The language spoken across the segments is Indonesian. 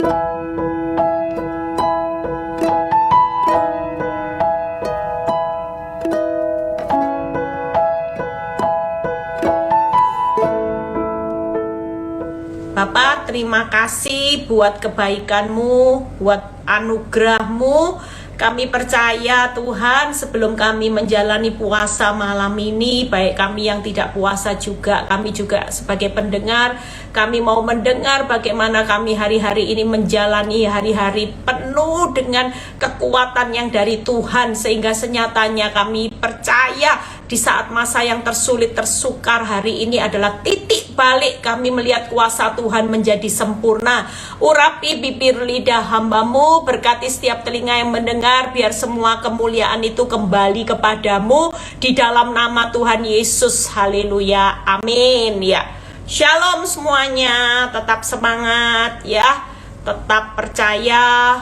Bapak, terima kasih buat kebaikan-Mu, buat anugerah-Mu. Kami percaya Tuhan, sebelum kami menjalani puasa malam ini, baik kami yang tidak puasa juga, kami juga sebagai pendengar, kami mau mendengar bagaimana kami hari-hari ini menjalani hari-hari penuh dengan kekuatan yang dari Tuhan, sehingga senyatanya kami percaya di saat masa yang tersulit, tersukar hari ini adalah titik balik kami melihat kuasa Tuhan menjadi sempurna. Urapi bibir lidah hamba-Mu, berkati setiap telinga yang mendengar, biar semua kemuliaan itu kembali kepadamu di dalam nama Tuhan Yesus. Haleluya, amin ya. Shalom semuanya, tetap semangat ya, tetap percaya.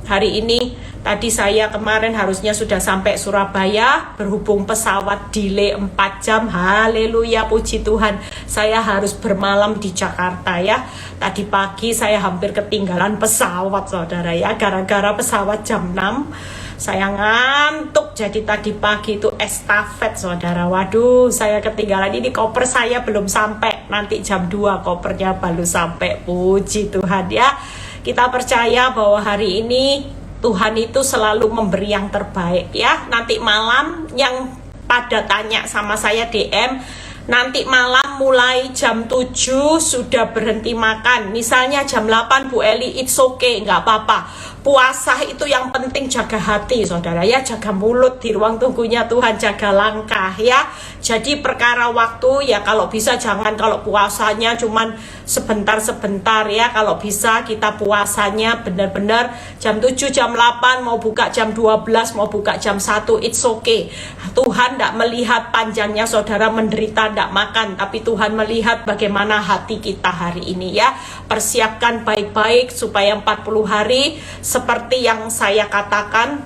Hari ini tadi saya kemarin harusnya sudah sampai Surabaya, berhubung pesawat delay 4 jam. Haleluya, puji Tuhan. Saya harus bermalam di Jakarta ya. Tadi pagi saya hampir ketinggalan pesawat saudara ya, gara-gara pesawat jam 6. Saya ngantuk, jadi tadi pagi itu estafet saudara. Waduh, saya ketinggalan, ini koper saya belum sampai. Nanti jam 2 kopernya baru sampai. Puji Tuhan ya. Kita percaya bahwa hari ini Tuhan itu selalu memberi yang terbaik ya. Nanti malam yang pada tanya sama saya DM, nanti malam mulai jam 7 sudah berhenti makan. Misalnya jam 8 Bu Eli, it's okay, nggak apa-apa. Puasa itu yang penting jaga hati saudara ya, jaga mulut di ruang tunggunya Tuhan, jaga langkah ya. Jadi perkara waktu ya, kalau bisa jangan, kalau puasanya cuman sebentar-sebentar ya, kalau bisa kita puasanya benar-benar jam 7, jam 8, mau buka jam 12, mau buka jam 1, it's okay. Tuhan tidak melihat panjangnya saudara menderita tidak makan, tapi Tuhan melihat bagaimana hati kita hari ini ya. Persiapkan baik-baik supaya 40 hari seperti yang saya katakan,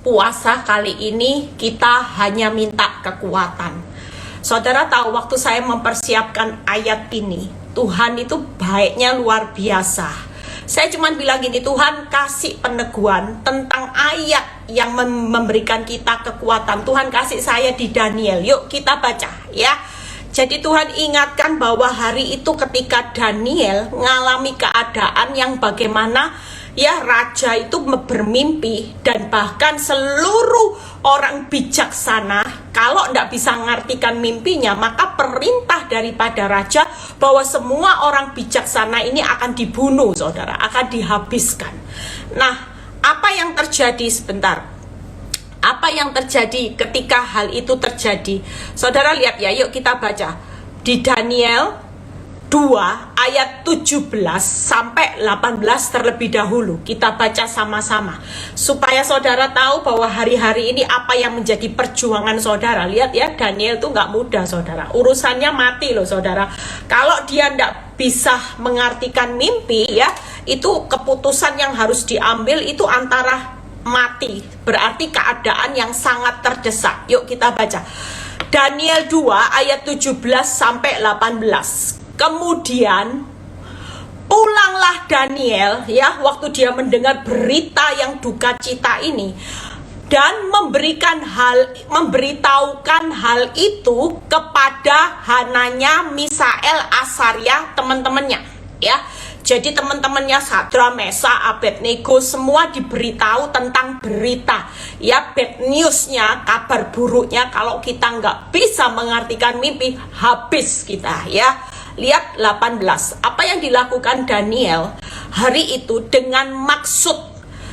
puasa kali ini kita hanya minta kekuatan. Saudara tahu, waktu saya mempersiapkan ayat ini, Tuhan itu baiknya luar biasa. Saya cuma bilang gini, Tuhan kasih peneguhan tentang ayat yang memberikan kita kekuatan. Tuhan kasih saya di Daniel, yuk kita baca ya. Jadi Tuhan ingatkan bahwa hari itu ketika Daniel mengalami keadaan yang bagaimana ya, raja itu bermimpi, dan bahkan seluruh orang bijaksana kalau tidak bisa mengartikan mimpinya, maka perintah daripada raja bahwa semua orang bijaksana ini akan dibunuh saudara, akan dihabiskan. Nah, apa yang terjadi sebentar? Apa yang terjadi ketika hal itu terjadi? Saudara lihat ya, yuk kita baca di Daniel 2 ayat 17 sampai 18 terlebih dahulu. Kita baca sama-sama supaya saudara tahu bahwa hari-hari ini apa yang menjadi perjuangan saudara. Lihat ya, Daniel itu nggak mudah saudara, urusannya mati loh saudara. Kalau dia nggak bisa mengartikan mimpi ya, itu keputusan yang harus diambil itu antara mati, berarti keadaan yang sangat terdesak. Yuk kita baca Daniel 2 ayat 17 sampai 18. Kemudian pulanglah Daniel ya, waktu dia mendengar berita yang duka cita ini, dan memberitahukan hal itu kepada Hananya, Misael, Asaria, teman-temannya ya. Jadi teman-temannya Sadra, Mesa, Abednego semua diberitahu tentang berita ya, bad newsnya, kabar buruknya. Kalau kita nggak bisa mengartikan mimpi, habis kita ya. Lihat 18, apa yang dilakukan Daniel hari itu dengan maksud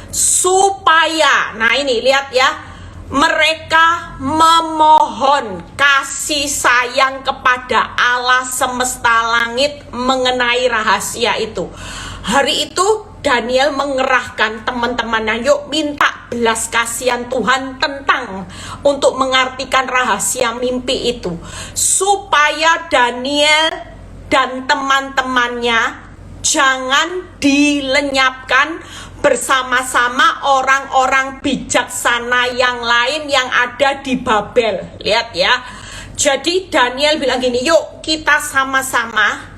supaya, nah ini lihat ya, mereka memohon kasih sayang kepada Allah semesta langit mengenai rahasia itu. Hari itu Daniel mengerahkan teman-temannya, yuk minta belas kasihan Tuhan tentang untuk mengartikan rahasia mimpi itu, supaya Daniel dan teman-temannya jangan dilenyapkan bersama-sama orang-orang bijaksana yang lain yang ada di Babel. Lihat ya. Jadi Daniel bilang gini, yuk kita sama-sama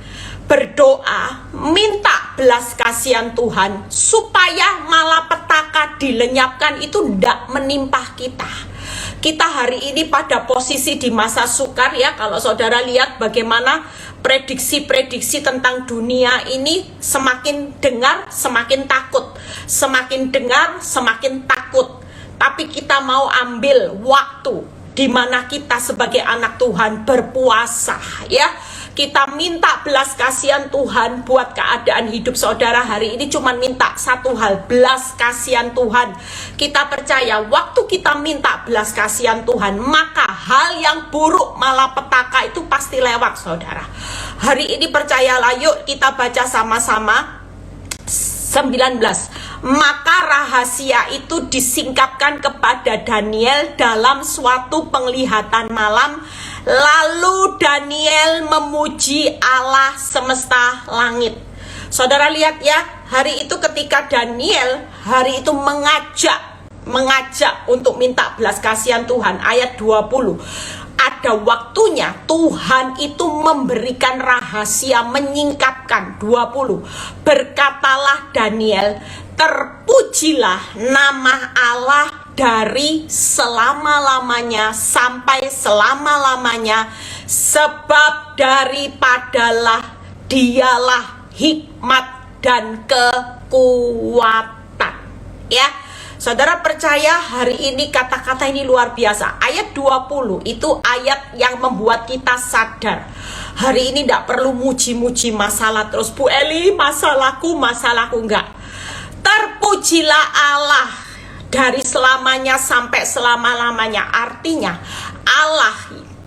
berdoa, minta belas kasihan Tuhan supaya malapetaka dilenyapkan itu tidak menimpa kita. Kita hari ini pada posisi di masa sukar ya. Kalau saudara lihat bagaimana prediksi-prediksi tentang dunia ini, semakin dengar semakin takut, semakin dengar semakin takut. Tapi kita mau ambil waktu di mana kita sebagai anak Tuhan berpuasa ya. Kita minta belas kasihan Tuhan buat keadaan hidup saudara hari ini. Cuma minta satu hal, belas kasihan Tuhan. Kita percaya waktu kita minta belas kasihan Tuhan, maka hal yang buruk malapetaka itu pasti lewat saudara. Hari ini percayalah, yuk kita baca sama-sama 19. Maka rahasia itu disingkapkan kepada Daniel dalam suatu penglihatan malam. Lalu Daniel memuji Allah semesta langit. Saudara lihat ya, hari itu ketika Daniel hari itu mengajak untuk minta belas kasihan Tuhan, ayat 20. Ada waktunya Tuhan itu memberikan rahasia, menyingkapkan 20. Berkatalah Daniel, terpujilah nama Allah dari selama-lamanya sampai selama-lamanya, sebab daripadalah dialah hikmat dan kekuatan. Ya, saudara percaya hari ini kata-kata ini luar biasa. Ayat 20 itu ayat yang membuat kita sadar. Hari ini tidak perlu muji-muji masalah terus. Bu Eli, masalahku enggak. Terpujilah Allah dari selamanya sampai selama-lamanya. Artinya Allah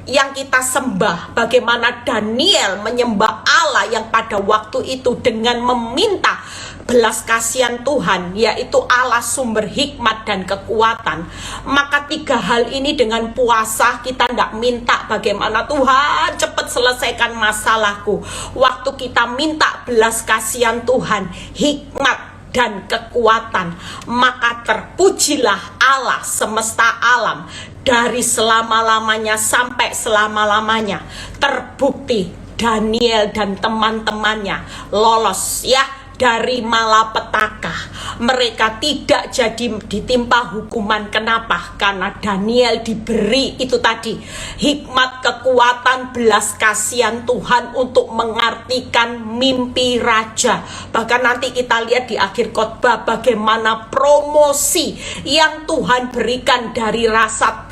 yang kita sembah, bagaimana Daniel menyembah Allah yang pada waktu itu dengan meminta belas kasihan Tuhan, yaitu Allah sumber hikmat dan kekuatan. Maka tiga hal ini dengan puasa kita tidak minta bagaimana Tuhan cepat selesaikan masalahku. Waktu kita minta belas kasihan Tuhan, hikmat dan kekuatan, maka terpujilah Allah semesta alam dari selama-lamanya sampai selama-lamanya. Terbukti Daniel dan teman-temannya lolos ya dari malapetaka. Mereka tidak jadi ditimpa hukuman. Kenapa? Karena Daniel diberi itu tadi hikmat, kekuatan, belas kasihan Tuhan untuk mengartikan mimpi raja. Bahkan nanti kita lihat di akhir khotbah bagaimana promosi yang Tuhan berikan dari rasa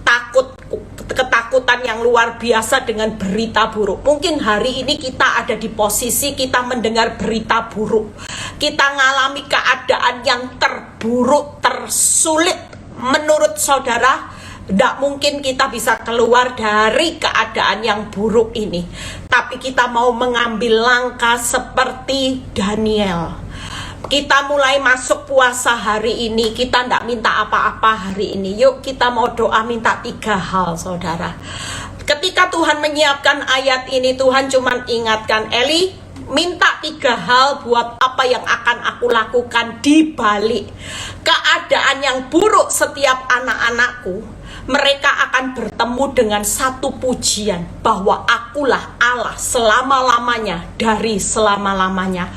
takut, ketakutan yang luar biasa dengan berita buruk. Mungkin hari ini kita ada di posisi kita mendengar berita buruk. Kita mengalami keadaan yang terburuk, tersulit. Menurut saudara, tidak mungkin kita bisa keluar dari keadaan yang buruk ini. Tapi kita mau mengambil langkah seperti Daniel. Kita mulai masuk puasa hari ini, kita tidak minta apa-apa hari ini. Yuk kita mau doa minta 3 hal saudara. Ketika Tuhan menyiapkan ayat ini, Tuhan cuma ingatkan, Eli minta 3 hal buat apa yang akan aku lakukan di balik keadaan yang buruk setiap anak-anakku. Mereka akan bertemu dengan satu pujian bahwa akulah Allah selama-lamanya dari selama-lamanya.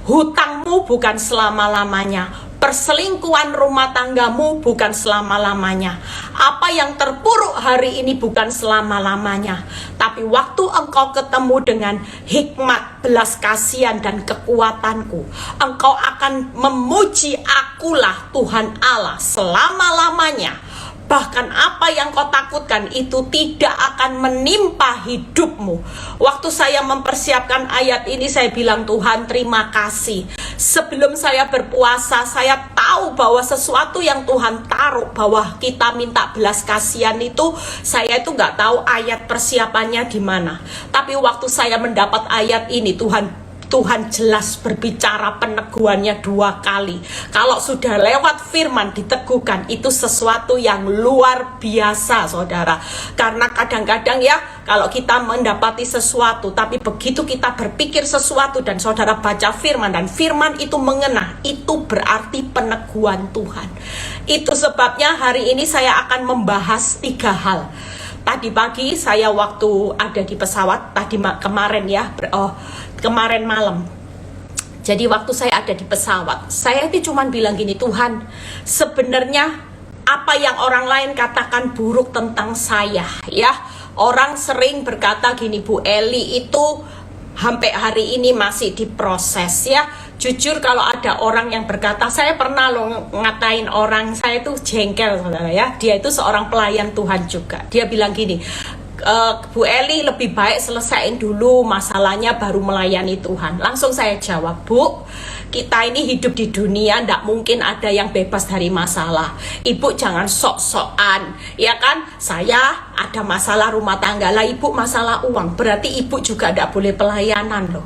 Hutangmu bukan selama-lamanya, perselingkuhan rumah tanggamu bukan selama-lamanya, apa yang terpuruk hari ini bukan selama-lamanya. Tapi waktu engkau ketemu dengan hikmat, belas kasihan dan kekuatanku, engkau akan memuji akulah Tuhan Allah selama-lamanya. Bahkan apa yang kau takutkan itu tidak akan menimpa hidupmu. Waktu saya mempersiapkan ayat ini, saya bilang, Tuhan terima kasih. Sebelum saya berpuasa, saya tahu bahwa sesuatu yang Tuhan taruh bahwa kita minta belas kasihan itu, saya itu nggak tahu ayat persiapannya di mana. Tapi waktu saya mendapat ayat ini, Tuhan jelas berbicara peneguhannya 2 kali. Kalau sudah lewat firman diteguhkan, itu sesuatu yang luar biasa saudara. Karena kadang-kadang ya, kalau kita mendapati sesuatu, tapi begitu kita berpikir sesuatu dan saudara baca firman dan firman itu mengena, itu berarti peneguhan Tuhan. Itu sebabnya hari ini saya akan membahas 3 hal. Tadi pagi saya waktu ada di pesawat, kemarin ya, kemarin malam. Jadi waktu saya ada di pesawat, saya itu cuman bilang gini, Tuhan, sebenarnya apa yang orang lain katakan buruk tentang saya, ya. Orang sering berkata gini, Bu Eli itu sampai hari ini masih diproses, ya. Jujur kalau ada orang yang berkata, saya pernah loh ngatain orang, saya itu jengkel, saudara ya. Dia itu seorang pelayan Tuhan juga. Dia bilang gini, Bu Eli lebih baik selesaiin dulu masalahnya baru melayani Tuhan. Langsung saya jawab, Bu, kita ini hidup di dunia, ndak mungkin ada yang bebas dari masalah. Ibu jangan sok-sokan, ya kan? Saya ada masalah rumah tangga lah, ibu masalah uang, berarti ibu juga ndak boleh pelayanan loh.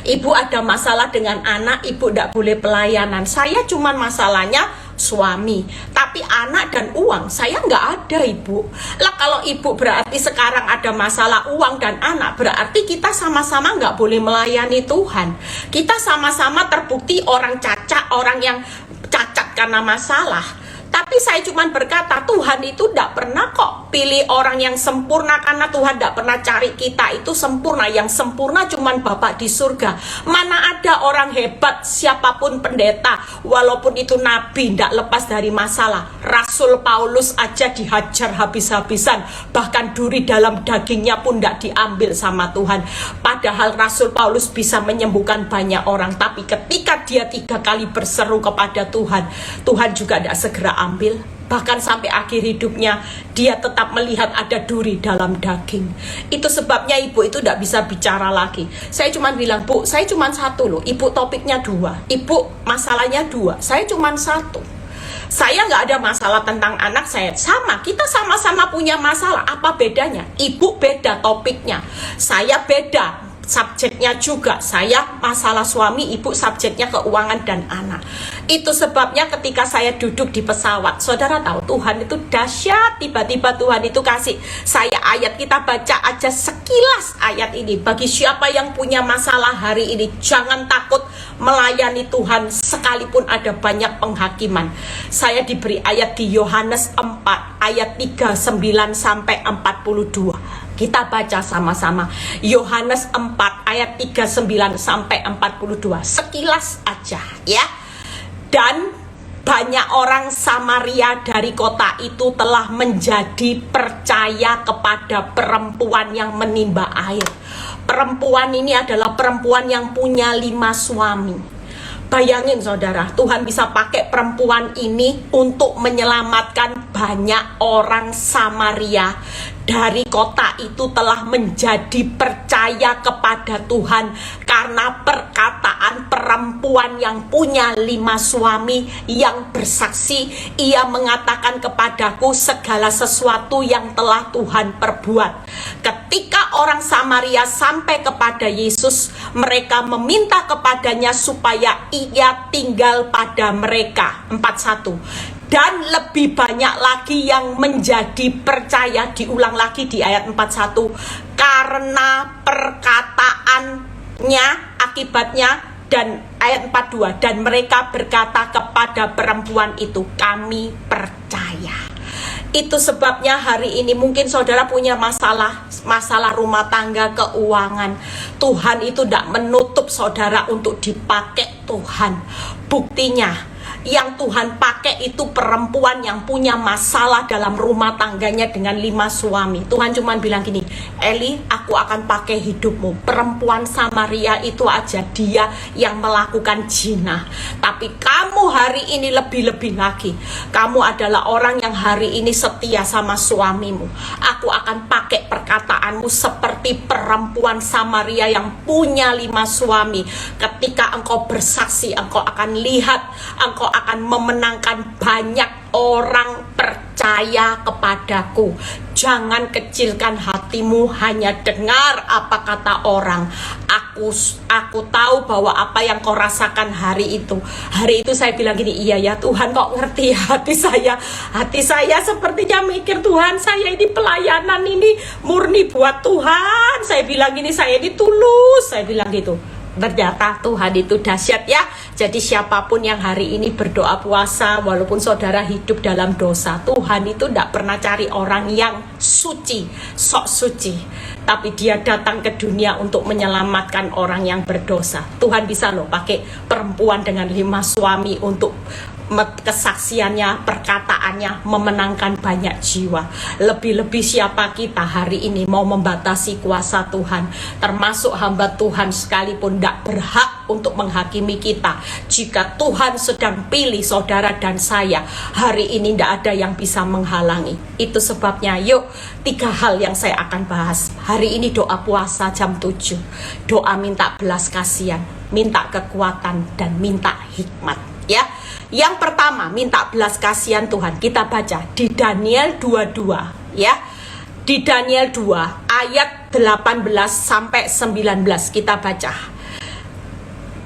Ibu ada masalah dengan anak, ibu ndak boleh pelayanan. Saya cuman masalahnya suami, tapi anak dan uang saya nggak ada, Ibu. Lah kalau ibu berarti sekarang ada masalah uang dan anak, berarti kita sama-sama nggak boleh melayani Tuhan. Kita sama-sama terbukti orang cacat, orang yang cacat karena masalah. Tapi saya cuma berkata, Tuhan itu tidak pernah kok pilih orang yang sempurna, karena Tuhan tidak pernah cari kita itu sempurna. Yang sempurna cuma Bapak di surga. Mana ada orang hebat, siapapun pendeta, walaupun itu nabi, tidak lepas dari masalah. Rasul Paulus aja dihajar habis-habisan, bahkan duri dalam dagingnya pun tidak diambil sama Tuhan. Padahal Rasul Paulus bisa menyembuhkan banyak orang, tapi ketika dia 3 kali berseru kepada Tuhan, Tuhan juga tidak segera ambil. Bahkan sampai akhir hidupnya dia tetap melihat ada duri dalam daging. Itu sebabnya ibu itu tidak bisa bicara lagi. Saya cuma bilang, Bu, saya cuma satu loh. Ibu topiknya 2, ibu masalahnya 2, saya cuma 1. Saya nggak ada masalah tentang anak saya. Sama, kita sama-sama punya masalah. Apa bedanya? Ibu beda topiknya, saya beda subjeknya juga. Saya masalah suami, ibu subjeknya keuangan dan anak. Itu sebabnya ketika saya duduk di pesawat, saudara tahu Tuhan itu dahsyat. Tiba-tiba Tuhan itu kasih saya ayat, kita baca aja sekilas ayat ini. Bagi siapa yang punya masalah hari ini, jangan takut melayani Tuhan sekalipun ada banyak penghakiman. Saya diberi ayat di Yohanes 4 ayat 39 sampai 42. Kita baca sama-sama Yohanes 4 ayat 39 sampai 42. Sekilas aja ya. Dan banyak orang Samaria dari kota itu telah menjadi percaya kepada perempuan yang menimba air. Perempuan ini adalah perempuan yang punya 5 suami. Bayangin saudara, Tuhan bisa pakai perempuan ini untuk menyelamatkan banyak orang Samaria dari kota itu telah menjadi percaya kepada Tuhan karena perkataan perempuan yang punya 5 suami yang bersaksi. Ia mengatakan kepadaku segala sesuatu yang telah Tuhan perbuat. Ketika orang Samaria sampai kepada Yesus, mereka meminta kepadanya supaya ia tinggal pada mereka. 41. Dan lebih banyak lagi yang menjadi percaya, diulang lagi di ayat 41, karena perkataannya, akibatnya, dan ayat 42, dan mereka berkata kepada perempuan itu, kami percaya. Itu sebabnya hari ini mungkin saudara punya masalah rumah tangga, keuangan. Tuhan itu tidak menutup saudara untuk dipakai Tuhan. Buktinya, yang Tuhan pakai itu perempuan yang punya masalah dalam rumah tangganya dengan 5 suami. Tuhan cuma bilang gini, Eli, aku akan pakai hidupmu. Perempuan Samaria itu aja dia yang melakukan zina. Tapi kamu hari ini lebih-lebih lagi. Kamu adalah orang yang hari ini setia sama suamimu. Aku akan pakai perkataanmu seperti perempuan Samaria yang punya 5 suami. Ketika engkau bersaksi, engkau akan lihat, engkau akan memenangkan banyak orang percaya kepadaku. Jangan kecilkan hatimu hanya dengar apa kata orang. Aku tahu bahwa apa yang kau rasakan hari itu. Hari itu saya bilang gini, iya ya Tuhan, kok ngerti hati saya. Hati saya sepertinya mikir, Tuhan, saya ini pelayanan ini murni buat Tuhan. Saya bilang gini, saya ini tulus. Saya bilang gitu. Ternyata Tuhan itu dahsyat ya. Jadi siapapun yang hari ini berdoa puasa, walaupun saudara hidup dalam dosa, Tuhan itu tidak pernah cari orang yang suci, sok suci. Tapi dia datang ke dunia untuk menyelamatkan orang yang berdosa. Tuhan bisa loh pakai perempuan dengan 5 suami untuk kesaksiannya, perkataannya memenangkan banyak jiwa. Lebih-lebih siapa kita hari ini mau membatasi kuasa Tuhan, termasuk hamba Tuhan sekalipun tidak berhak untuk menghakimi kita. Jika Tuhan sedang pilih saudara dan saya, hari ini tidak ada yang bisa menghalangi. Itu sebabnya yuk 3 hal yang saya akan bahas. Hari ini doa puasa jam 7. Doa minta belas kasihan, minta kekuatan, dan minta hikmat ya. Yang pertama, minta belas kasihan Tuhan. Kita baca di Daniel 22 ya. Di Daniel 2 ayat 18 sampai 19 kita baca.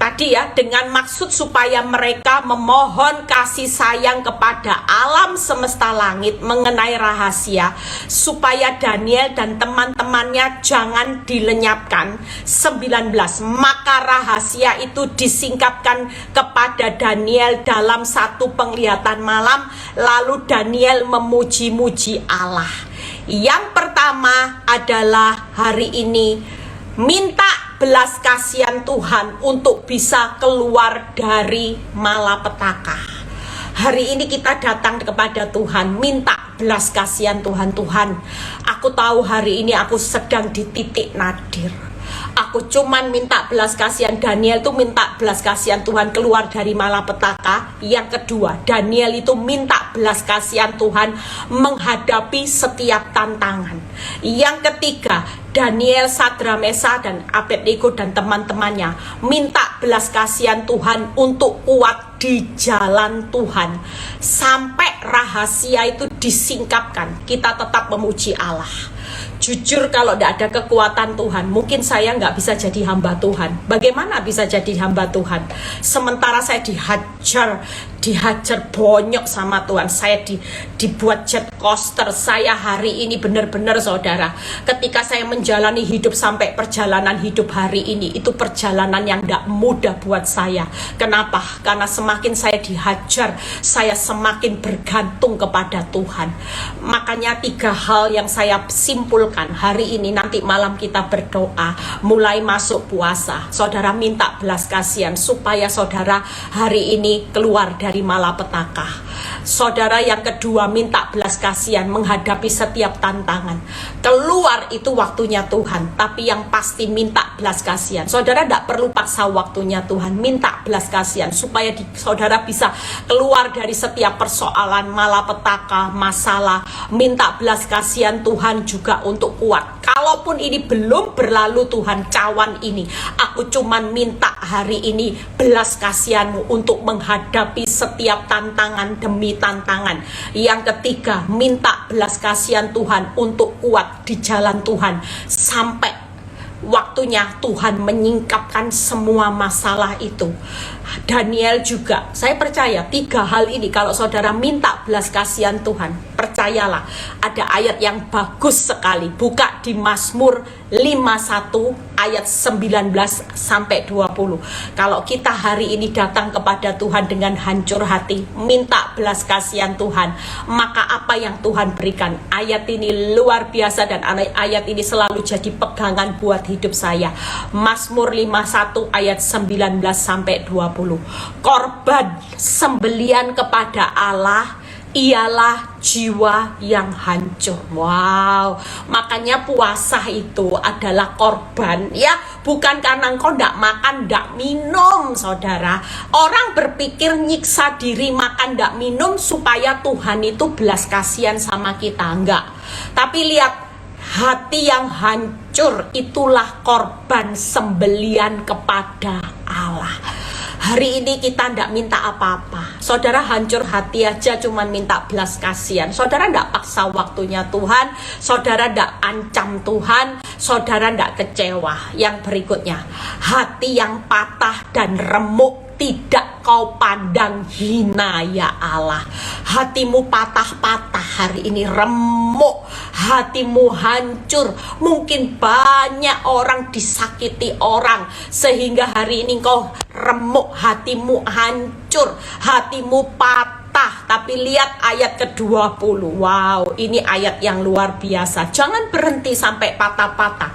Tadi ya, dengan maksud supaya mereka memohon kasih sayang kepada alam semesta langit mengenai rahasia, supaya Daniel dan teman-temannya jangan dilenyapkan. 19, maka rahasia itu disingkapkan kepada Daniel dalam satu penglihatan malam, lalu Daniel memuji-muji Allah. Yang pertama adalah hari ini minta belas kasihan Tuhan untuk bisa keluar dari malapetaka. Hari ini kita datang kepada Tuhan, minta belas kasihan Tuhan. Tuhan, aku tahu hari ini aku sedang di titik nadir. Aku cuman minta belas kasihan. Daniel itu minta belas kasihan Tuhan keluar dari malapetaka. Yang kedua, Daniel itu minta belas kasihan Tuhan menghadapi setiap tantangan. Yang ketiga, Daniel, Sadra, Mesa, dan Abednego dan teman-temannya minta belas kasihan Tuhan untuk kuat di jalan Tuhan. Sampai rahasia itu disingkapkan, kita tetap memuji Allah. Jujur kalau tidak ada kekuatan Tuhan, mungkin saya nggak bisa jadi hamba Tuhan. Bagaimana bisa jadi hamba Tuhan? Sementara saya dihajar bonyok sama Tuhan. Saya dibuat jet coaster. Saya hari ini benar-benar saudara, ketika saya menjalani hidup sampai perjalanan hidup hari ini, itu perjalanan yang tidak mudah buat saya. Kenapa? Karena semakin saya dihajar, saya semakin bergantung kepada Tuhan. Makanya 3 hal yang saya simpulkan hari ini, nanti malam kita berdoa mulai masuk puasa. Saudara minta belas kasihan supaya saudara hari ini keluar dari malapetaka. Saudara yang kedua minta belas kasihan menghadapi setiap tantangan. Keluar itu waktunya Tuhan, tapi yang pasti minta belas kasihan. Saudara tidak perlu paksa waktunya Tuhan, minta belas kasihan supaya saudara bisa keluar dari setiap persoalan, malapetaka, masalah. Minta belas kasihan Tuhan juga untuk kuat. Kalaupun ini belum berlalu Tuhan, cawan ini, aku cuman minta hari ini belas kasihan-Mu untuk menghadapi setiap tantangan demi tantangan. Yang ketiga, minta belas kasihan Tuhan untuk kuat di jalan Tuhan sampai waktunya Tuhan menyingkapkan semua masalah itu. Daniel juga, saya percaya 3 hal ini kalau saudara minta belas kasihan Tuhan, percayalah ada ayat yang bagus sekali. Buka di Mazmur 51 ayat 19 sampai 20. Kalau kita hari ini datang kepada Tuhan dengan hancur hati, minta belas kasihan Tuhan, maka apa yang Tuhan berikan? Ayat ini luar biasa dan ayat ini selalu jadi pegangan buat hidup saya. Mazmur 51 ayat 19 sampai 20. Korban sembelian kepada Allah ialah jiwa yang hancur. Wow, makanya puasa itu adalah korban ya, bukan karena engkau ndak makan ndak minum saudara. Orang berpikir nyiksa diri makan ndak minum supaya Tuhan itu belas kasihan sama kita, enggak. Tapi lihat, hati yang hancur itulah korban sembelian kepada Allah. Hari ini kita tidak minta apa-apa. Saudara hancur hati aja cuman minta belas kasihan. Saudara tidak paksa waktunya Tuhan. Saudara tidak ancam Tuhan. Saudara tidak kecewa. Yang berikutnya, hati yang patah dan remuk tidak engkau pandang hina ya Allah. Hatimu patah-patah hari ini, remuk, hatimu hancur. Mungkin banyak orang disakiti orang, sehingga hari ini engkau remuk, hatimu hancur, hatimu patah. Tapi lihat ayat ke-20. Wow, ini ayat yang luar biasa. Jangan berhenti sampai patah-patah.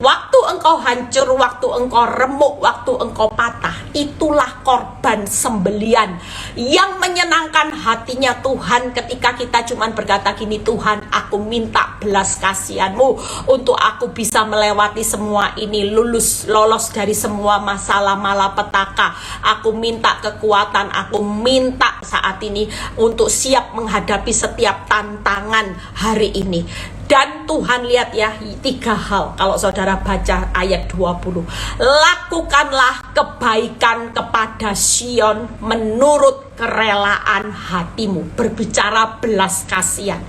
Waktu engkau hancur, waktu engkau remuk, waktu engkau patah, itulah korban sembelian yang menyenangkan hatinya Tuhan. Ketika kita cuma berkata gini, Tuhan, aku minta belas kasihan-Mu untuk aku bisa melewati semua ini, lolos dari semua masalah malapetaka. Aku minta kekuatan, aku minta saat ini untuk siap menghadapi setiap tantangan hari ini. Dan Tuhan lihat ya, 3 hal kalau saudara baca ayat 20. Lakukanlah kebaikan kepada Sion menurut kerelaan hatimu. Berbicara belas kasihan.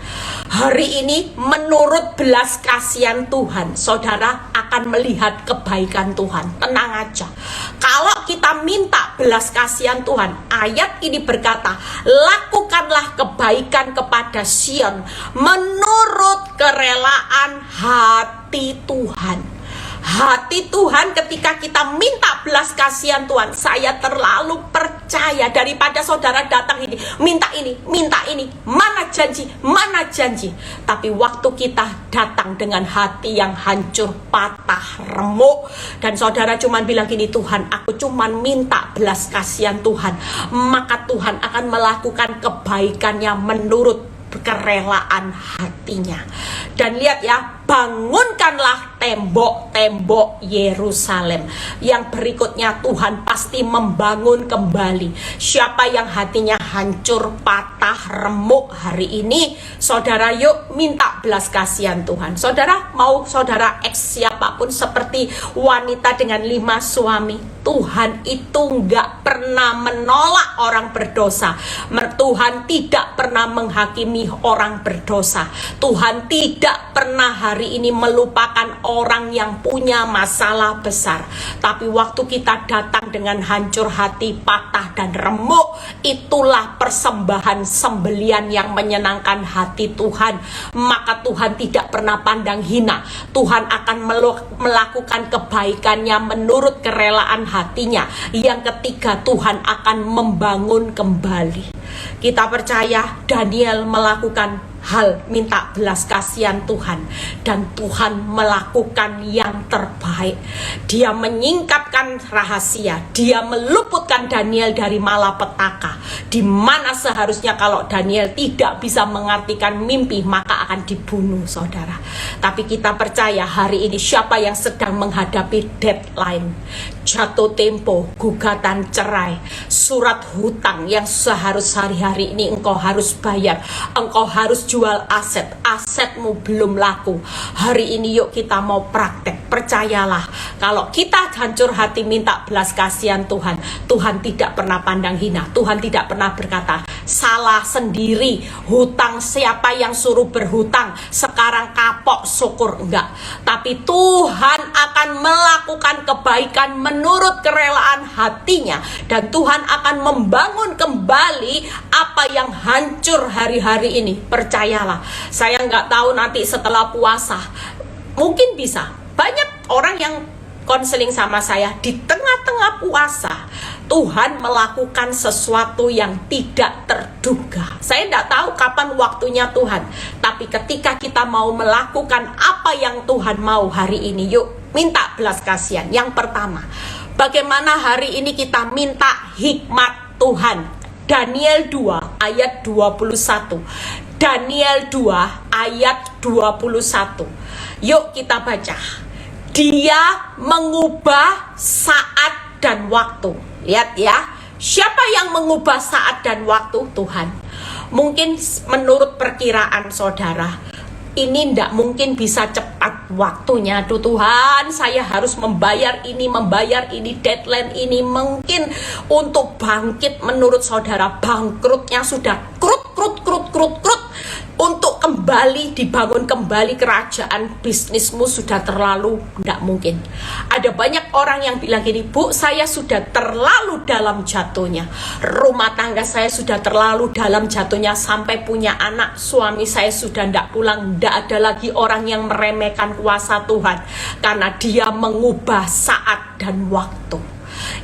Hari ini menurut belas kasihan Tuhan, saudara akan melihat kebaikan Tuhan. Tenang aja. Kalau kita minta belas kasihan Tuhan, ayat ini berkata, lakukanlah kebaikan kepada Sion menurut kerelaan hati Tuhan. Hati Tuhan ketika kita minta belas kasihan Tuhan, saya terlalu percaya daripada saudara datang ini, minta ini, mana janji. Tapi waktu kita datang dengan hati yang hancur, patah, remuk, dan saudara cuma bilang gini, Tuhan, aku cuma minta belas kasihan Tuhan, maka Tuhan akan melakukan kebaikannya menurut kerelaan hatinya. Dan lihat ya, bangunkanlah tembok-tembok Yerusalem. Yang berikutnya Tuhan pasti membangun kembali. Siapa yang hatinya hancur, patah, remuk hari ini, saudara yuk minta belas kasihan Tuhan. Saudara mau saudara ex siapapun, seperti wanita dengan 5 suami, Tuhan itu nggak pernah menolak orang berdosa. Tuhan tidak pernah menghakimi orang berdosa. Tuhan tidak pernah hari ini melupakan orang yang punya masalah besar. Tapi waktu kita datang dengan hancur hati, patah dan remuk, itulah persembahan sembelian yang menyenangkan hati Tuhan. Maka Tuhan tidak pernah pandang hina. Tuhan akan melakukan kebaikannya menurut kerelaan hatinya. Yang ketiga, Tuhan akan membangun kembali. Kita percaya Daniel melakukan hal minta belas kasihan Tuhan, dan Tuhan melakukan yang terbaik. Dia menyingkapkan rahasia, dia meluputkan Daniel dari malapetaka, di mana seharusnya kalau Daniel tidak bisa mengartikan mimpi maka akan dibunuh, saudara. Tapi kita percaya hari ini siapa yang sedang menghadapi deadline, jatuh tempo, gugatan cerai, surat hutang yang seharusnya hari-hari ini engkau harus bayar, engkau harus jual asetmu belum laku. Hari ini yuk kita mau praktek. Percayalah, kalau kita hancur hati minta belas kasihan Tuhan, Tuhan tidak pernah pandang hina. Tuhan tidak pernah berkata salah sendiri, hutang siapa yang suruh berhutang, sekarang kapok syukur, enggak. Tapi Tuhan akan melakukan kebaikan menurut kerelaan hatinya, dan Tuhan akan membangun kembali apa yang hancur hari-hari ini. Percayalah, saya nggak tahu nanti setelah puasa, mungkin bisa banyak orang yang konseling sama saya di tengah-tengah puasa. Tuhan melakukan sesuatu yang tidak terduga. Saya tidak tahu kapan waktunya Tuhan, tapi ketika kita mau melakukan apa yang Tuhan mau hari ini, yuk minta belas kasihan. Yang pertama, bagaimana hari ini kita minta hikmat Tuhan. Daniel 2 ayat 21. Daniel 2 ayat 21. Yuk kita baca. Dia mengubah saat dan waktu. Lihat ya, siapa yang mengubah saat dan waktu? Tuhan. Mungkin menurut perkiraan saudara, ini tidak mungkin bisa cepat waktunya. Aduh Tuhan, saya harus membayar ini, deadline ini. Mungkin untuk bangkit menurut saudara, bangkrutnya sudah krut. untuk kembali dibangun kembali kerajaan bisnismu sudah terlalu tidak mungkin. Ada banyak orang yang bilang gini, Bu, saya sudah terlalu dalam jatuhnya, rumah tangga saya sudah terlalu dalam jatuhnya, sampai punya anak, suami saya sudah tidak pulang. Tidak ada lagi orang yang meremehkan kuasa Tuhan karena dia mengubah saat dan waktu.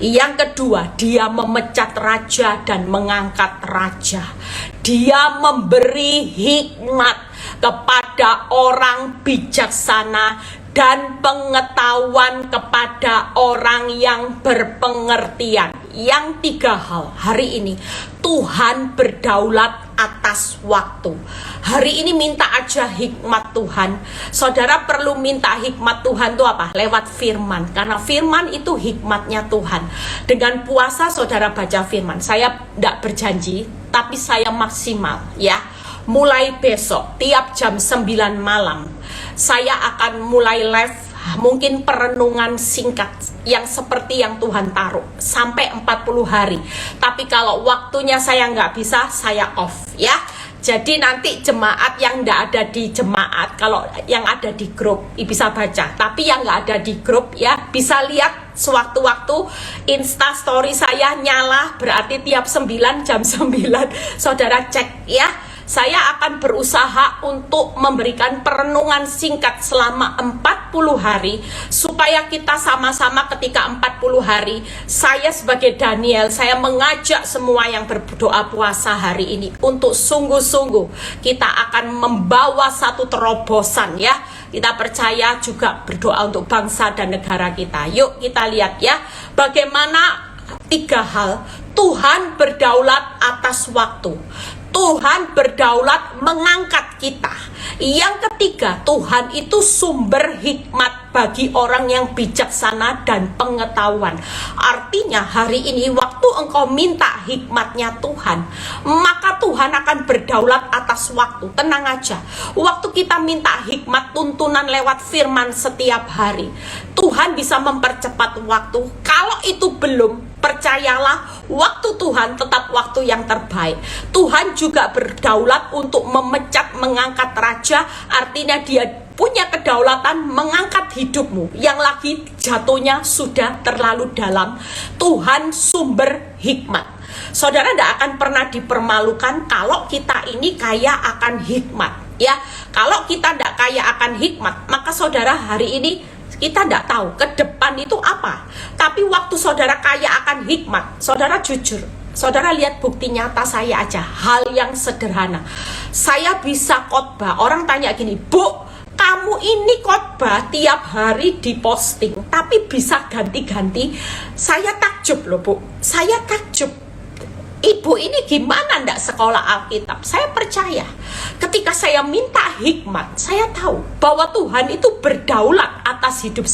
Yang kedua, dia memecat raja dan mengangkat raja. Dia memberi hikmat kepada orang bijaksana dan pengetahuan kepada orang yang berpengertian. Yang tiga hal hari ini, Tuhan berdaulat atas waktu. Hari ini minta aja hikmat Tuhan. Saudara perlu minta hikmat Tuhan itu apa? Lewat firman. Karena firman itu hikmatnya Tuhan. Dengan puasa saudara baca firman. Saya tidak berjanji, tapi saya maksimal ya. Mulai besok tiap jam 9 malam saya akan mulai live, mungkin perenungan singkat yang seperti yang Tuhan taruh sampai 40 hari. Tapi kalau waktunya saya nggak bisa, saya off ya. Jadi nanti jemaat yang nggak ada di jemaat, kalau yang ada di grup bisa baca. Tapi yang nggak ada di grup ya bisa lihat sewaktu-waktu Insta story saya nyala, berarti tiap 9 jam 9 saudara cek ya. Saya akan berusaha untuk memberikan perenungan singkat selama 40 hari supaya kita sama-sama ketika 40 hari saya sebagai Daniel, saya mengajak semua yang berdoa puasa hari ini untuk sungguh-sungguh kita akan membawa satu terobosan ya. Kita percaya juga berdoa untuk bangsa dan negara kita. Yuk kita lihat ya bagaimana tiga hal Tuhan berdaulat atas waktu. Tuhan berdaulat mengangkat kita. Yang ketiga, Tuhan itu sumber hikmat bagi orang yang bijaksana dan pengetahuan. Artinya hari ini waktu engkau minta hikmatnya Tuhan, maka Tuhan akan berdaulat atas waktu. Tenang aja, waktu kita minta hikmat tuntunan lewat firman setiap hari, Tuhan bisa mempercepat waktu. Kalau itu belum, percayalah, waktu Tuhan tetap waktu yang terbaik. Tuhan juga berdaulat untuk memecat, mengangkat raja. Artinya dia punya kedaulatan mengangkat hidupmu yang lagi jatuhnya sudah terlalu dalam. Tuhan sumber hikmat. Saudara tidak akan pernah dipermalukan kalau kita ini kaya akan hikmat ya. Kalau kita tidak kaya akan hikmat, maka saudara hari ini kita tidak tahu ke depan itu apa. Tapi waktu saudara kaya akan hikmat, saudara jujur, saudara lihat bukti nyata saya aja. Hal yang sederhana, saya bisa khotbah. Orang tanya gini, Bu, kamu ini khotbah tiap hari diposting, tapi bisa ganti-ganti. Saya takjub loh Bu, saya takjub. Ibu ini gimana ndak sekolah Alkitab? Saya percaya ketika saya minta hikmat, saya tahu bahwa Tuhan itu berdaulat atas hidup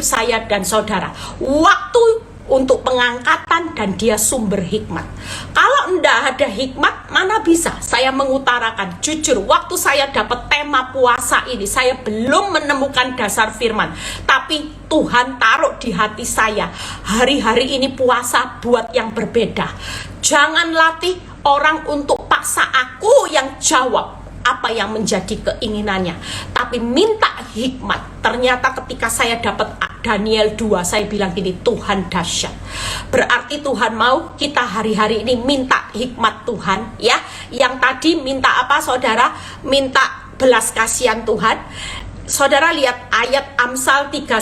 saya dan saudara. Waktu untuk pengangkatan dan dia sumber hikmat. Kalau ndak ada hikmat, mana bisa saya mengutarakan. Jujur, waktu saya dapat tema puasa ini, saya belum menemukan dasar firman. Tapi Tuhan taruh di hati saya, hari-hari ini puasa buat yang berbeda. Jangan latih orang untuk paksa aku yang jawab apa yang menjadi keinginannya, tapi minta hikmat. Ternyata ketika saya dapat Daniel 2, saya bilang gini, Tuhan dahsyat. Berarti Tuhan mau kita hari-hari ini minta hikmat Tuhan ya. Yang tadi minta apa saudara? Minta belas kasihan Tuhan. Saudara lihat ayat Amsal 3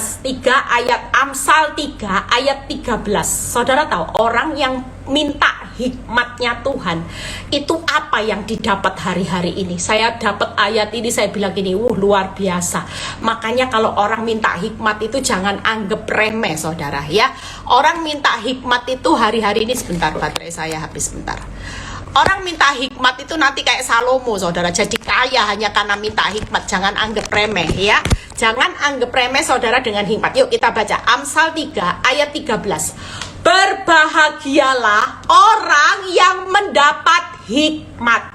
ayat Amsal 3 ayat 13. Saudara tahu orang yang minta hikmatnya Tuhan itu apa yang didapat hari-hari ini? Saya dapat ayat ini, saya bilang gini, luar biasa. Makanya kalau orang minta hikmat itu jangan anggap remeh saudara ya. Orang minta hikmat itu hari-hari ini, sebentar baterai saya habis sebentar. Orang minta hikmat itu nanti kayak Salomo saudara, jadi kaya hanya karena minta hikmat. Jangan anggap remeh ya. Jangan anggap remeh saudara dengan hikmat. Yuk kita baca Amsal 3 ayat 13. Berbahagialah orang yang mendapat hikmat.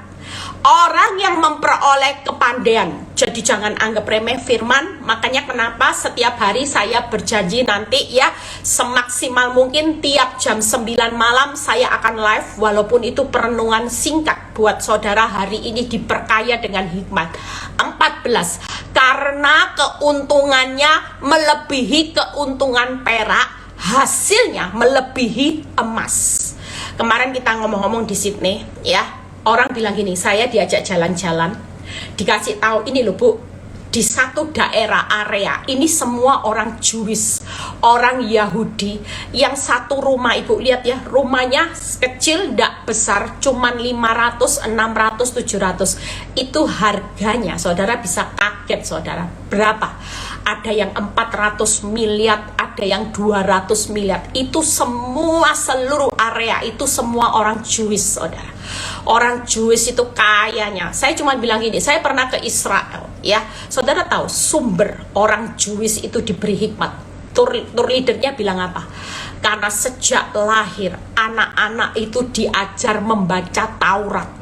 Orang yang memperoleh kepandaian. Jadi jangan anggap remeh firman. Makanya kenapa setiap hari saya berjanji nanti ya, semaksimal mungkin tiap jam 9 malam saya akan live, walaupun itu perenungan singkat buat saudara hari ini diperkaya dengan hikmat. 14. Karena keuntungannya melebihi keuntungan perak, hasilnya melebihi emas. Kemarin kita ngomong-ngomong di Sydney ya. Orang bilang gini, saya diajak jalan-jalan, dikasih tahu ini loh Bu, di satu daerah area ini semua orang Jewish, orang Yahudi, yang satu rumah, Ibu lihat ya, rumahnya kecil, tidak besar, cuman 500, 600, 700. Itu harganya, saudara bisa kaget saudara, berapa? Ada yang 400 miliar, ada yang 200 miliar. Itu semua seluruh area, itu semua orang Jewish saudara. Orang Jewish itu kayanya. Saya cuma bilang gini, saya pernah ke Israel ya. Saudara tahu sumber orang Jewish itu diberi hikmat. Tour leadernya bilang apa? Karena sejak lahir anak-anak itu diajar membaca Taurat.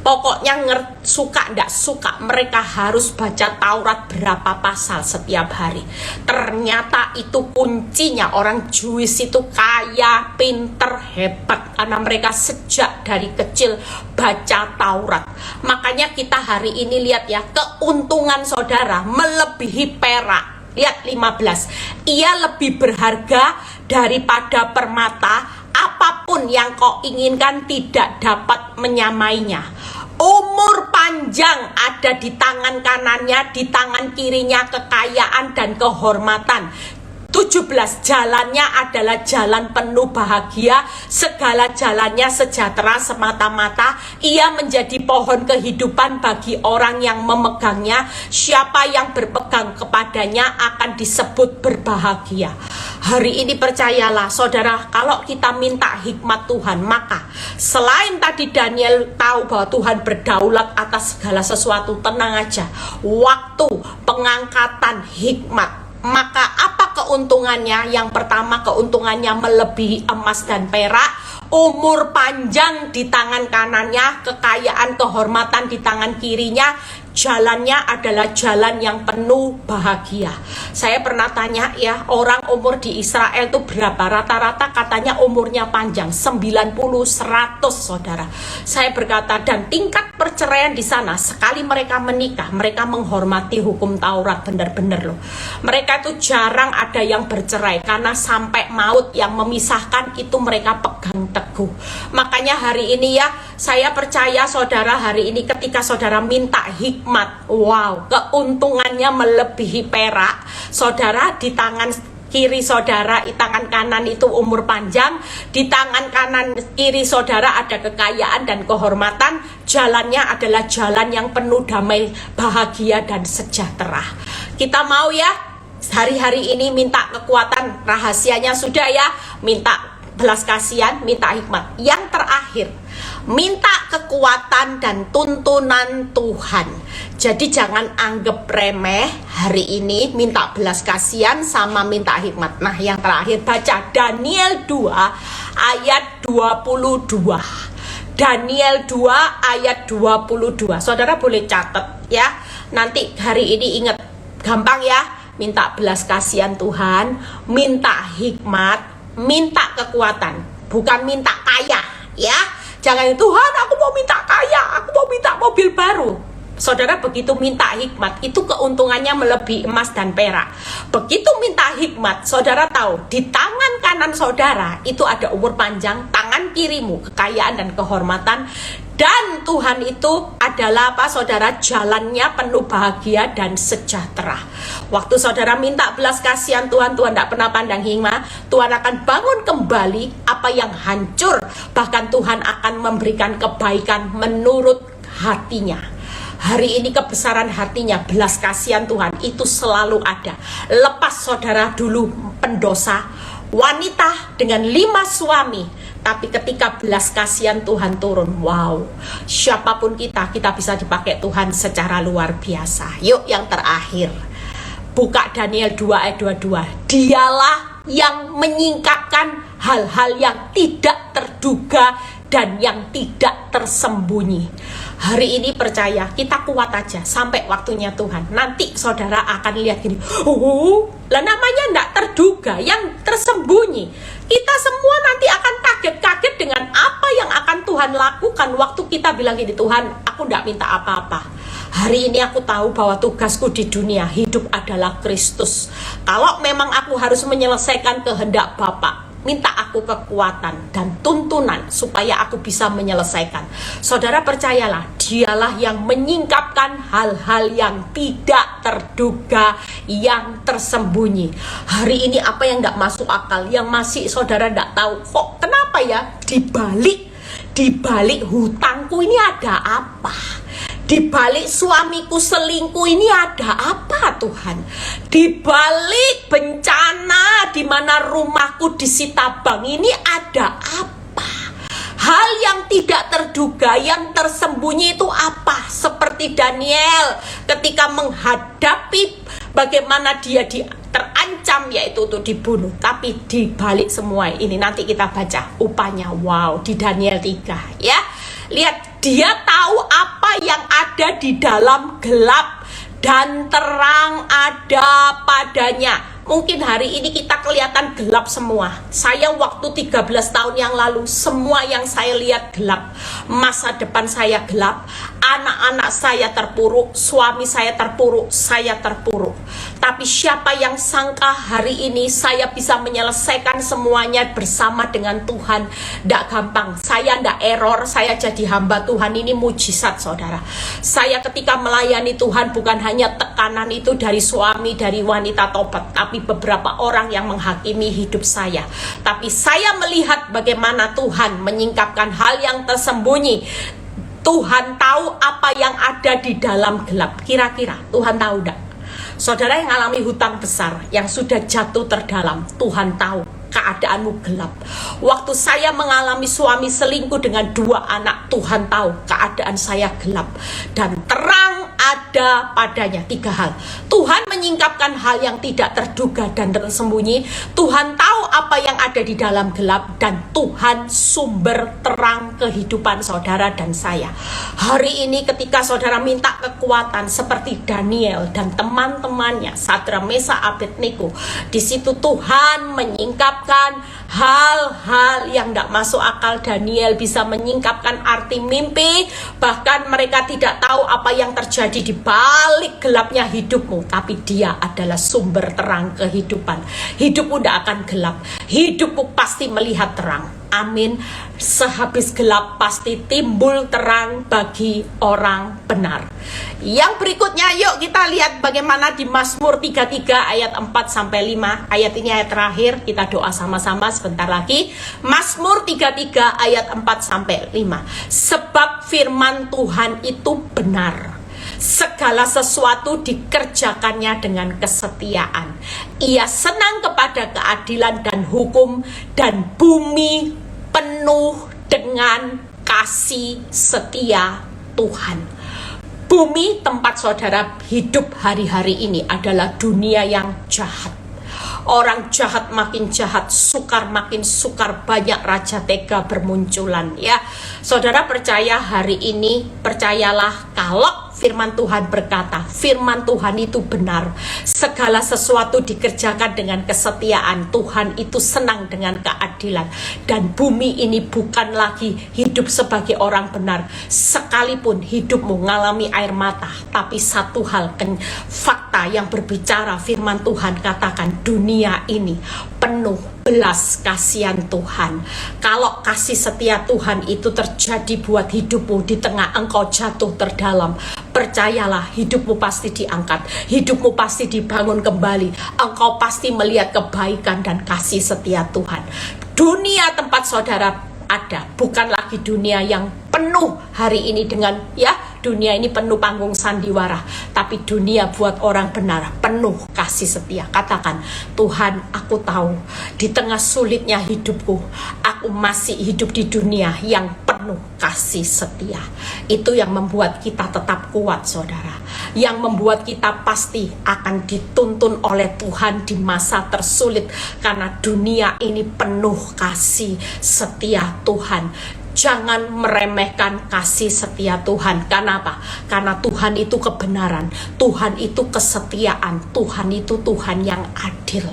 Pokoknya suka ndak suka mereka harus baca Taurat berapa pasal setiap hari. Ternyata itu kuncinya, orang Jewish itu kaya, pinter, hebat, karena mereka sejak dari kecil baca Taurat. Makanya kita hari ini lihat ya, keuntungan saudara melebihi perak. Lihat 15. Ia lebih berharga daripada permata. Apapun yang kau inginkan tidak dapat menyamainya. Umur panjang ada di tangan kanannya, di tangan kirinya kekayaan dan kehormatan. 17. Jalannya adalah jalan penuh bahagia, segala jalannya sejahtera semata-mata. Ia menjadi pohon kehidupan bagi orang yang memegangnya. Siapa yang berpegang kepadanya akan disebut berbahagia. Hari ini percayalah saudara, kalau kita minta hikmat Tuhan, maka selain tadi Daniel tahu bahwa Tuhan berdaulat atas segala sesuatu, tenang aja, waktu pengangkatan hikmat, maka apa keuntungannya? Yang pertama, keuntungannya melebihi emas dan perak. Umur panjang di tangan kanannya, kekayaan kehormatan di tangan kirinya. Jalannya adalah jalan yang penuh bahagia. Saya pernah tanya ya, orang umur di Israel itu berapa? Rata-rata katanya umurnya panjang, 90, 100 saudara. Saya berkata, dan tingkat perceraian di sana, sekali mereka menikah, mereka menghormati hukum Taurat benar-benar loh. Mereka itu jarang ada yang bercerai, karena sampai maut yang memisahkan itu mereka pegang teguh. Makanya hari ini ya, saya percaya saudara hari ini ketika saudara minta hikmat, wow, keuntungannya melebihi perak. Saudara di tangan kiri saudara, di tangan kanan itu umur panjang, di tangan kanan kiri saudara ada kekayaan dan kehormatan. Jalannya adalah jalan yang penuh damai, bahagia dan sejahtera. Kita mau ya hari-hari ini minta kekuatan, rahasianya sudah ya, minta belas kasihan, minta hikmat. Yang terakhir, minta kekuatan dan tuntunan Tuhan. Jadi jangan anggap remeh hari ini minta belas kasihan sama minta hikmat. Nah yang terakhir, baca Daniel 2 ayat 22. Daniel 2 ayat 22. Saudara boleh catat ya, nanti hari ini ingat, gampang ya, minta belas kasihan Tuhan, minta hikmat, minta kekuatan, bukan minta kaya ya. Jangan, Tuhan aku mau minta kaya, aku mau minta mobil baru. Saudara begitu minta hikmat, itu keuntungannya melebihi emas dan perak. Begitu minta hikmat, saudara tahu di tangan kanan saudara itu ada umur panjang, tangan kirimu kekayaan dan kehormatan. Dan Tuhan itu adalah apa saudara? Jalannya penuh bahagia dan sejahtera. Waktu saudara minta belas kasihan Tuhan, Tuhan tidak pernah pandang hikmat. Tuhan akan bangun kembali apa yang hancur. Bahkan Tuhan akan memberikan kebaikan menurut hatinya. Hari ini kebesaran hatinya, belas kasihan Tuhan itu selalu ada. Lepas saudara dulu pendosa, wanita dengan 5 suami, tapi ketika belas kasihan Tuhan turun, wow, siapapun kita bisa dipakai Tuhan secara luar biasa. Yuk yang terakhir, buka Daniel 2 ayat 22. Dialah yang menyingkapkan hal-hal yang tidak terduga dan yang tidak tersembunyi. Hari ini percaya, kita kuat aja sampai waktunya Tuhan. Nanti saudara akan lihat gini, lah namanya enggak terduga, yang tersembunyi. Kita semua nanti akan kaget-kaget dengan apa yang akan Tuhan lakukan waktu kita bilang gini, Tuhan, aku enggak minta apa-apa. Hari ini aku tahu bahwa tugasku di dunia hidup adalah Kristus. Kalau memang aku harus menyelesaikan kehendak Bapa, minta aku kekuatan dan tuntunan supaya aku bisa menyelesaikan. Saudara percayalah, dialah yang menyingkapkan hal-hal yang tidak terduga, yang tersembunyi. Hari ini apa yang tidak masuk akal, yang masih saudara tidak tahu, kok kenapa ya di balik hutangku ini ada apa? Di balik suamiku selingkuh ini ada apa, Tuhan? Di balik bencana di mana rumahku disita bank ini ada apa? Hal yang tidak terduga, yang tersembunyi itu apa? Seperti Daniel ketika menghadapi bagaimana dia terancam yaitu untuk dibunuh. Tapi di balik semua ini nanti kita baca upahnya, wow, di Daniel 3 ya. Lihat, dia tahu apa yang ada di dalam gelap dan terang ada padanya. Mungkin hari ini kita kelihatan gelap semua. Saya waktu 13 tahun yang lalu, semua yang saya lihat gelap. Masa depan saya gelap, anak-anak saya terpuruk, suami saya terpuruk, saya terpuruk. Tapi siapa yang sangka hari ini saya bisa menyelesaikan semuanya bersama dengan Tuhan? Tidak gampang, saya tidak error, saya jadi hamba Tuhan. Ini mujizat, saudara. Saya ketika melayani Tuhan bukan hanya tekanan itu dari suami, dari wanita tobat, tapi beberapa orang yang menghakimi hidup saya. Tapi saya melihat bagaimana Tuhan menyingkapkan hal yang tersembunyi. Tuhan tahu apa yang ada di dalam gelap. Kira-kira Tuhan tahu enggak? Saudara yang alami hutang besar, yang sudah jatuh terdalam, Tuhan tahu keadaanmu gelap. Waktu saya mengalami suami selingkuh dengan 2 anak, Tuhan tahu keadaan saya gelap. Dan terang ada padanya. 3 hal. Tuhan menyingkapkan hal yang tidak terduga dan tersembunyi. Tuhan tahu apa yang ada di dalam gelap. Dan Tuhan sumber terang kehidupan saudara dan saya. Hari ini ketika saudara minta kekuatan seperti Daniel dan teman-temannya, Sadra, Mesa, Abednego, di situ Tuhan menyingkapkan hal-hal yang tidak masuk akal. Daniel bisa menyingkapkan arti mimpi, bahkan mereka tidak tahu apa yang terjadi di balik gelapnya hidupmu, tapi dia adalah sumber terang kehidupan. Hidupmu tidak akan gelap, hidupmu pasti melihat terang. Amin. Sehabis gelap pasti timbul terang bagi orang benar. Yang berikutnya, yuk kita lihat bagaimana di Mazmur 33 ayat 4-5. Ayat ini ayat terakhir, kita doa sama-sama sebentar lagi. Mazmur 33 ayat 4-5. Sebab firman Tuhan itu benar, segala sesuatu dikerjakannya dengan kesetiaan. Ia senang kepada keadilan dan hukum, dan bumi penuh dengan kasih setia Tuhan. Bumi tempat saudara hidup hari-hari ini adalah dunia yang jahat. Orang jahat makin jahat, sukar makin sukar, banyak raja tega bermunculan ya. Saudara percaya hari ini, percayalah kalau firman Tuhan berkata, firman Tuhan itu benar. Segala sesuatu dikerjakan dengan kesetiaan. Tuhan itu senang dengan keadilan. Dan bumi ini bukan lagi hidup sebagai orang benar. Sekalipun hidupmu mengalami air mata, tapi satu hal, fakta yang berbicara, firman Tuhan katakan, dunia ini penuh belas kasihan Tuhan. Kalau kasih setia Tuhan itu terjadi buat hidupmu di tengah engkau jatuh terdalam, percayalah hidupmu pasti diangkat, hidupmu pasti dibangun kembali. Engkau pasti melihat kebaikan dan kasih setia Tuhan. Dunia tempat saudara ada bukan lagi dunia yang penuh hari ini dengan dunia ini penuh panggung sandiwara, tapi dunia buat orang benar penuh kasih setia. Katakan, Tuhan, aku tahu di tengah sulitnya hidupku, aku masih hidup di dunia yang penuh kasih setia. Itu yang membuat kita tetap kuat, saudara. Yang membuat kita pasti akan dituntun oleh Tuhan di masa tersulit, karena dunia ini penuh kasih setia Tuhan. Jangan meremehkan kasih setia Tuhan. Kenapa? Karena Tuhan itu kebenaran, Tuhan itu kesetiaan, Tuhan itu Tuhan yang adil.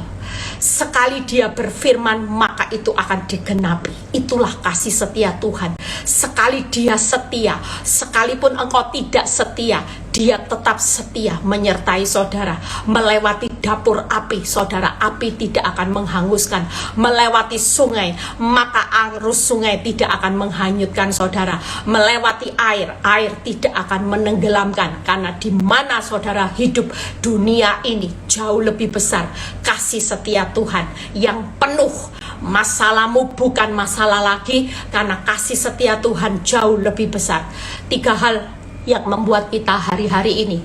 Sekali Dia berfirman, maka itu akan digenapi. Itulah kasih setia Tuhan. Sekali Dia setia, sekalipun engkau tidak setia, Dia tetap setia menyertai saudara. Melewati dapur api, saudara, api tidak akan menghanguskan. Melewati sungai, maka arus sungai tidak akan menghanyutkan saudara. Melewati air, air tidak akan menenggelamkan. Karena di mana saudara hidup, dunia ini jauh lebih besar kasih setia Tuhan yang penuh. Masalahmu bukan masalah lagi, karena kasih setia Tuhan jauh lebih besar. 3 hal yang membuat kita hari-hari ini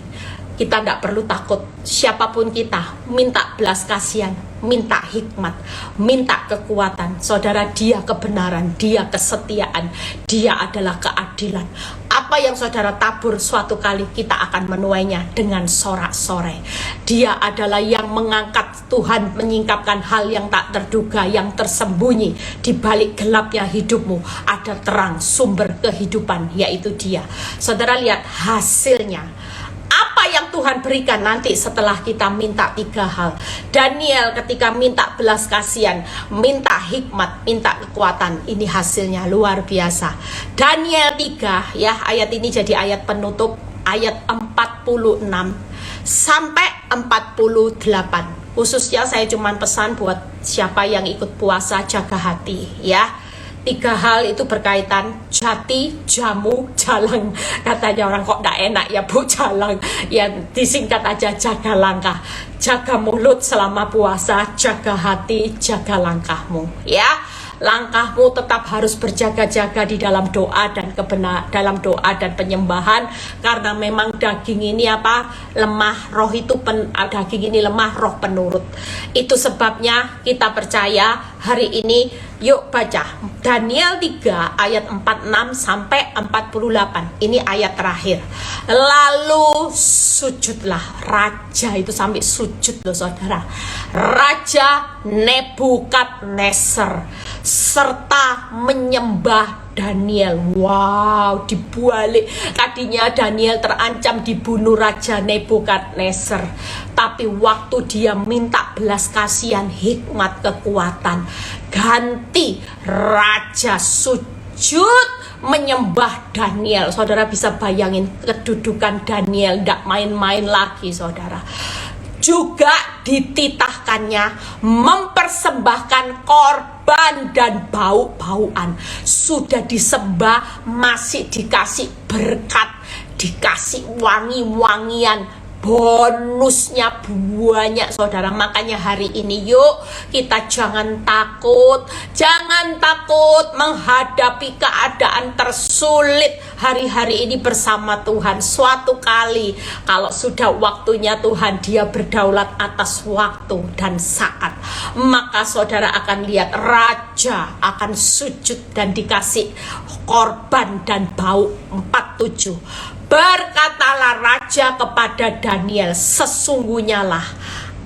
kita tidak perlu takut. Siapapun kita, minta belas kasihan, minta hikmat, minta kekuatan. Saudara, Dia kebenaran, Dia kesetiaan, Dia adalah keadilan. Apa yang saudara tabur, suatu kali kita akan menuainya dengan sorak-sorai. Dia adalah yang mengangkat. Tuhan menyingkapkan hal yang tak terduga, yang tersembunyi. Di balik gelapnya hidupmu ada terang, sumber kehidupan, yaitu Dia. Saudara, lihat hasilnya. Apa yang Tuhan berikan nanti setelah kita minta 3 hal. Daniel ketika minta belas kasihan, minta hikmat, minta kekuatan, ini hasilnya luar biasa. Daniel 3 ya, ayat ini jadi ayat penutup, ayat 46 sampai 48. Khususnya saya cuma pesan buat siapa yang ikut puasa, jaga hati ya. 3 hal itu berkaitan: jati, jamu, jalang. Katanya orang kok gak enak ya Bu, jalang. Ya disingkat aja, jaga langkah. Jaga mulut selama puasa, jaga hati, jaga langkahmu ya. Langkahmu tetap harus berjaga-jaga di dalam doa dan dalam doa dan penyembahan, karena memang daging ini lemah, roh itu daging ini lemah, roh penurut. Itu sebabnya kita percaya hari ini. Yuk baca Daniel 3 ayat 46 sampai 48. Ini ayat terakhir. Lalu sujudlah. Raja itu sampai sujud loh saudara. Raja Nebukadnezar serta menyembah Daniel. Wow, dibalik. Tadinya Daniel terancam dibunuh Raja Nebukadnezar, tapi waktu dia minta belas kasihan, hikmat, kekuatan, ganti raja sujud menyembah Daniel. Saudara bisa bayangin kedudukan Daniel, tidak main-main lagi saudara. Juga dititahkannya mempersembahkan korban dan bau-bauan. Sudah disembah, masih dikasih berkat, dikasih wangi-wangian, bonusnya banyak saudara. Makanya hari ini yuk kita jangan takut menghadapi keadaan tersulit hari-hari ini bersama Tuhan. Suatu kali kalau sudah waktunya Tuhan, Dia berdaulat atas waktu dan saat, maka saudara akan lihat raja akan sujud dan dikasih korban dan bau. 47. Berkatalah raja kepada Daniel, sesungguhnya lah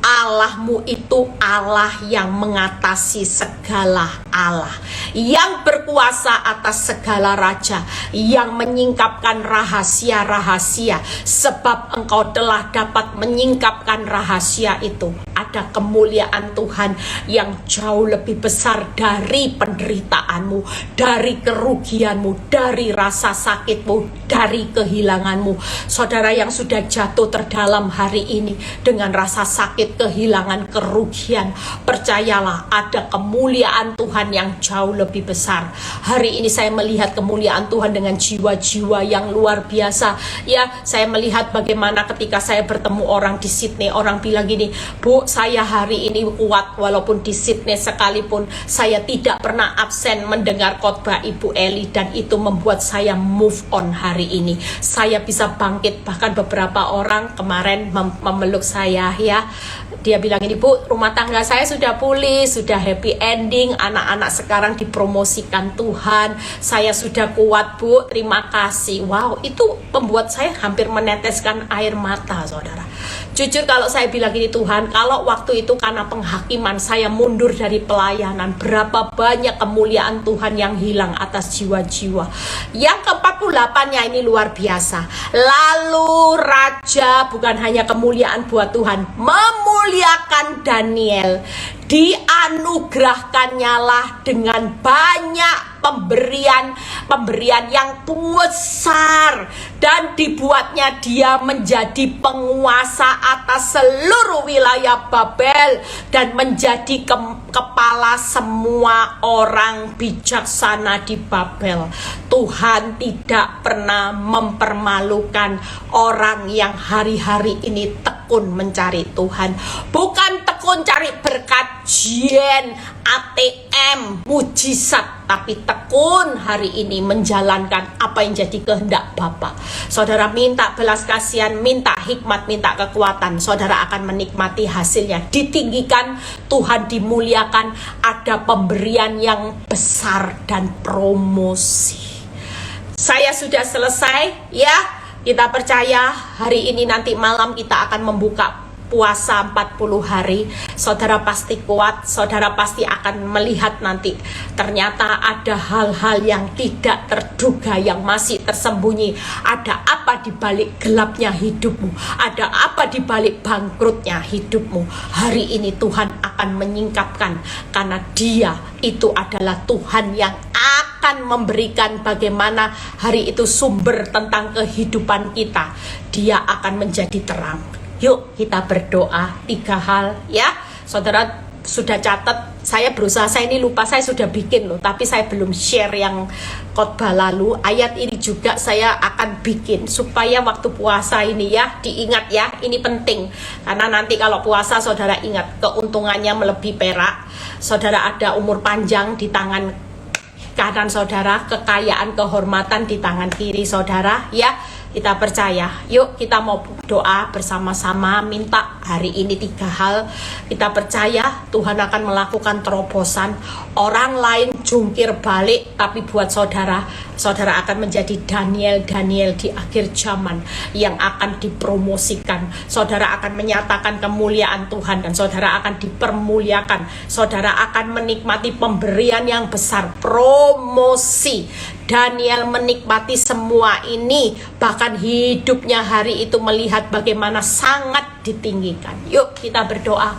Allahmu itu Allah yang mengatasi segala Allah, yang berkuasa atas segala raja, yang menyingkapkan rahasia-rahasia. Sebab engkau telah dapat menyingkapkan rahasia itu. Ada kemuliaan Tuhan yang jauh lebih besar dari penderitaanmu, dari kerugianmu, dari rasa sakitmu, dari kehilanganmu. Saudara yang sudah jatuh terdalam hari ini dengan rasa sakit, kehilangan, kerugian, percayalah ada kemuliaan Tuhan yang jauh lebih besar. Hari ini saya melihat kemuliaan Tuhan dengan jiwa-jiwa yang luar biasa. Ya, saya melihat bagaimana ketika saya bertemu orang di Sydney, orang bilang gini, Bu, saya hari ini kuat walaupun di Sydney sekalipun. Saya tidak pernah absen mendengar khotbah Ibu Eli, dan itu membuat saya move on hari ini. Saya bisa bangkit. Bahkan beberapa orang kemarin memeluk saya ya. Dia bilang ini, Bu, rumah tangga saya sudah pulih, sudah happy ending, anak-anak sekarang dipromosikan Tuhan, saya sudah kuat, Bu, terima kasih. Wow, itu membuat saya hampir meneteskan air mata, saudara. Jujur kalau saya bilang ini, Tuhan, kalau waktu itu karena penghakiman saya mundur dari pelayanan, berapa banyak kemuliaan Tuhan yang hilang atas jiwa-jiwa. Yang ke-48-nya ini luar biasa. Lalu Raja bukan hanya kemuliaan buat Tuhan, memuliakan Daniel. Dianugerahkannya lah dengan banyak pemberian yang besar, dan dibuatnya dia menjadi penguasa atas seluruh wilayah Babel dan menjadi kepala semua orang bijaksana di Babel. Tuhan tidak pernah mempermalukan orang yang hari-hari ini tekun mencari Tuhan. Bukan tekun cari berkat jin, ATM, mujizat, tapi tekun hari ini menjalankan apa yang jadi kehendak Bapa. Saudara minta belas kasihan, minta hikmat, minta kekuatan, saudara akan menikmati hasilnya. Ditinggikan, Tuhan dimuliakan, ada pemberian yang besar dan promosi. Saya sudah selesai ya. Kita percaya hari ini nanti malam kita akan membuka puasa 40 hari. Saudara pasti kuat, saudara pasti akan melihat nanti ternyata ada hal-hal yang tidak terduga yang masih tersembunyi. Ada apa di balik gelapnya hidupmu? Ada apa di balik bangkrutnya hidupmu? Hari ini Tuhan akan menyingkapkan, karena Dia itu adalah Tuhan yang akan memberikan bagaimana hari itu sumber tentang kehidupan kita. Dia akan menjadi terang. Yuk kita berdoa 3 hal ya. Saudara sudah catat, saya berusaha, saya ini lupa, saya sudah bikin loh, tapi saya belum share yang khotbah lalu. Ayat ini juga saya akan bikin supaya waktu puasa ini ya diingat ya, ini penting. Karena nanti kalau puasa saudara ingat, keuntungannya melebihi perak. Saudara ada umur panjang di tangan kanan saudara, kekayaan, kehormatan di tangan kiri saudara ya. Kita percaya, yuk kita mau doa bersama-sama, minta hari ini 3 hal. Kita percaya Tuhan akan melakukan terobosan. Orang lain jungkir balik, tapi buat saudara, saudara akan menjadi Daniel di akhir zaman yang akan dipromosikan. Saudara akan menyatakan kemuliaan Tuhan dan saudara akan dipermuliakan. Saudara akan menikmati pemberian yang besar, promosi. Daniel menikmati semua ini, bahkan hidupnya hari itu melihat bagaimana sangat ditinggikan. Yuk kita berdoa.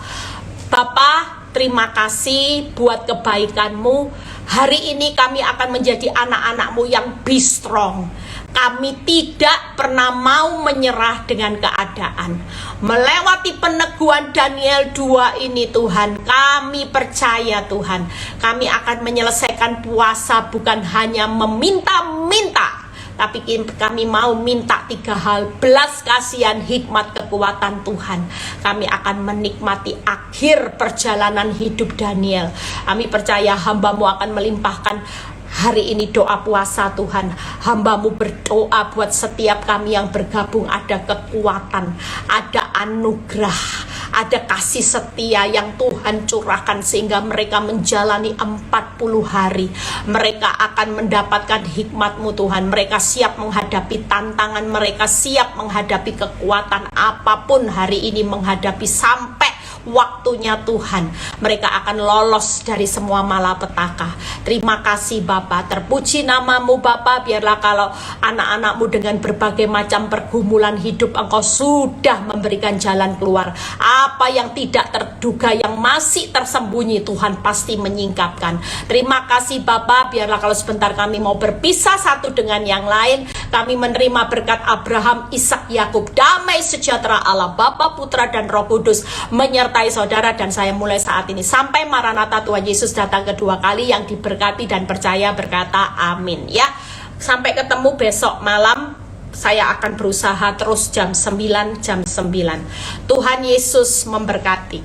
Bapa, terima kasih buat kebaikan-Mu. Hari ini kami akan menjadi anak-anak-Mu yang be strong. Kami tidak pernah mau menyerah dengan keadaan. Melewati peneguhan Daniel 2 ini Tuhan, kami percaya Tuhan, kami akan menyelesaikan puasa bukan hanya meminta-minta, tapi kami mau minta 3 hal: belas kasihan, hikmat, kekuatan Tuhan. Kami akan menikmati akhir perjalanan hidup Daniel. Kami percaya hamba-Mu akan melimpahkan hari ini doa puasa Tuhan. Hamba-Mu berdoa buat setiap kami yang bergabung, ada kekuatan, ada anugerah, ada kasih setia yang Tuhan curahkan sehingga mereka menjalani 40 hari. Mereka akan mendapatkan hikmat-Mu Tuhan. Mereka siap menghadapi tantangan, mereka siap menghadapi kekuatan apapun hari ini, menghadapi sampai waktunya Tuhan. Mereka akan lolos dari semua malapetaka. Terima kasih Bapa, terpuji nama-Mu Bapa. Biarlah kalau anak-anak-Mu dengan berbagai macam pergumulan hidup, Engkau sudah memberikan jalan keluar. Apa yang tidak terduga, yang masih tersembunyi, Tuhan pasti menyingkapkan. Terima kasih Bapa. Biarlah kalau sebentar kami mau berpisah satu dengan yang lain, kami menerima berkat Abraham, Ishak, Yakub. Damai sejahtera Allah Bapa, Putra dan Roh Kudus menyertai saudara dan saya mulai saat ini sampai Maranatha Tuhan Yesus datang kedua kali. Yang diberkati dan percaya berkata amin ya. Sampai ketemu besok malam. Saya akan berusaha terus jam 9. Tuhan Yesus memberkati.